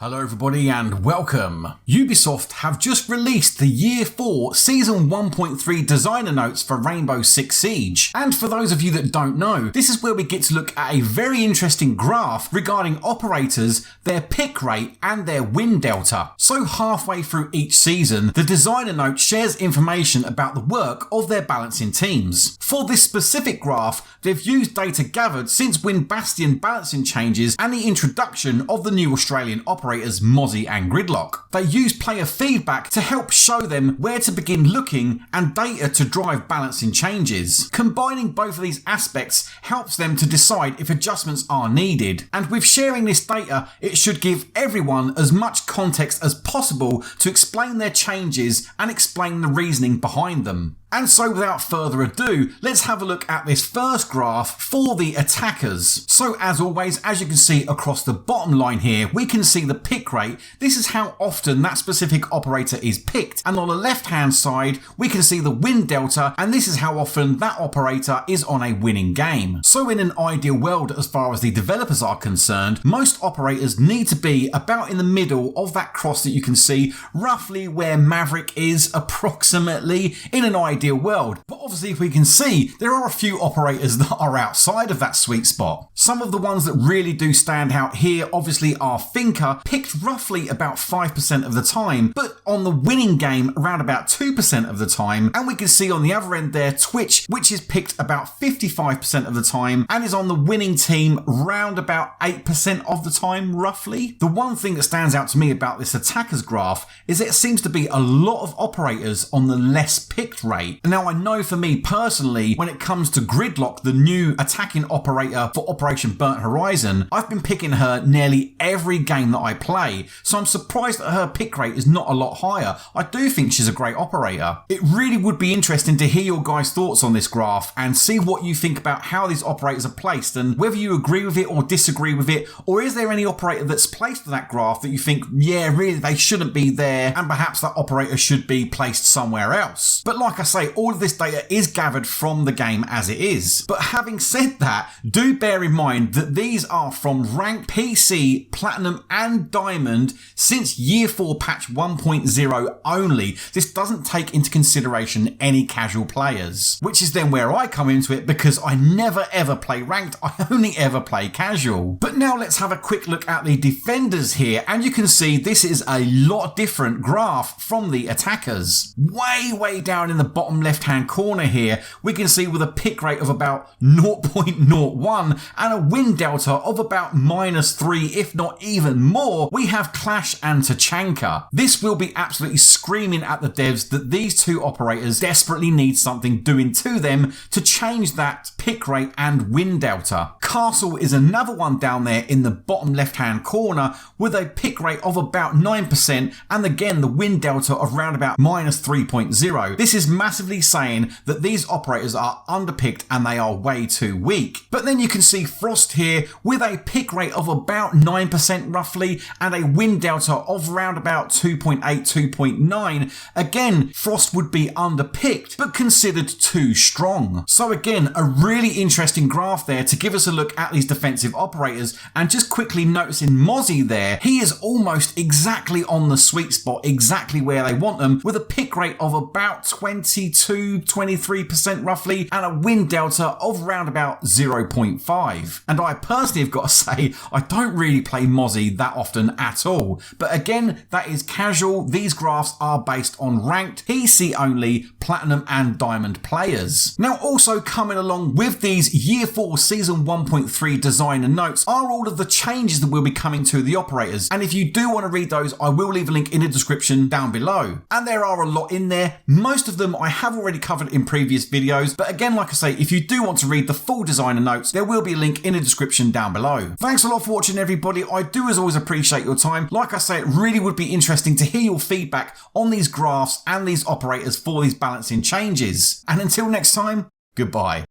Hello everybody and welcome. Ubisoft have just released the Year 4 Season 1.3 designer notes for Rainbow Six Siege. And for those of you that don't know, this is where we get to look at a very interesting graph regarding operators, their pick rate and their win delta. So halfway through each season, the designer note shares information about the work of their balancing teams. For this specific graph, they've used data gathered since Wind Bastion balancing changes and the introduction of the new Australian operators Mozzie and Gridlock. They use player feedback to help show them where to begin looking and data to drive balancing changes. Combining both of these aspects helps them to decide if adjustments are needed, and with sharing this data it should give everyone as much context as possible to explain their changes and explain the reasoning behind them. And so without further ado, let's have a look at this first graph for the attackers. So as always, as you can see across the bottom line here, we can see the pick rate. This is how often that specific operator is picked. And on the left hand side, we can see the win delta, and this is how often that operator is on a winning game. So in an ideal world, as far as the developers are concerned, most operators need to be about in the middle of that cross that you can see, roughly where Maverick is approximately in an ideal world. But obviously, if we can see, there are a few operators that are outside of that sweet spot. Some of the ones that really do stand out here obviously are Thinker, picked roughly about 5% of the time, but on the winning game around about 2% of the time. And we can see on the other end there Twitch, which is picked about 55% of the time and is on the winning team round about 8% of the time roughly. The one thing that stands out to me about this attackers graph is it seems to be a lot of operators on the less picked rate. Now I know for me personally, when it comes to Gridlock, the new attacking operator for Operation Burnt Horizon, I've been picking her nearly every game that I play, so I'm surprised that her pick rate is not a lot higher. I do think she's a great operator. It really would be interesting to hear your guys' thoughts on this graph and see what you think about how these operators are placed and whether you agree with it or disagree with it, or is there any operator that's placed in that graph that you think, yeah, really they shouldn't be there and perhaps that operator should be placed somewhere else. But like I say, all of this data is gathered from the game as it is. But having said that, do bear in mind that these are from ranked PC, Platinum and Diamond since Year 4 patch 1.0 only. This doesn't take into consideration any casual players, which is then where I come into it because I never ever play ranked, I only ever play casual. But now let's have a quick look at the defenders here, and you can see this is a lot different graph from the attackers. Way down in the bottom left hand corner here, we can see with a pick rate of about 0.01 and a win delta of about -3, if not even more, we have Clash and Tachanka. This will be absolutely screaming at the devs that these two operators desperately need something doing to them to change that pick rate and win delta. Castle is another one down there in the bottom left hand corner with a pick rate of about 9% and again the win delta of around about -3.0. This is massively saying that these operators are underpicked and they are way too weak. But then you can see Frost here with a pick rate of about 9% roughly and a win delta of around about 2.8, 2.9. Again, Frost would be underpicked but considered too strong. So again, a really interesting graph there to give us a look at these defensive operators, and just quickly noticing Mozzie there, he is almost exactly on the sweet spot, exactly where they want them, with a pick rate of about 22, 23% roughly and a win delta of around about 0.5. And I personally have got to say, I don't really play Mozzie that often at all. But again, that is casual. These graphs are based on ranked, PC only, Platinum and Diamond players. Now also coming along with these Year 4 Season 1.3 designer notes are all of the changes that will be coming to the operators. And if you do want to read those, I will leave a link in the description down below. And there are a lot in there. Most of them I have already covered in previous videos. But again, like I say, if you do want to read the full designer notes, there will be a link in the description down below. Thanks a lot for watching everybody. I do as always appreciate your time. Like I say, it really would be interesting to hear your feedback on these graphs and these operators for these balancing changes. And until next time, goodbye.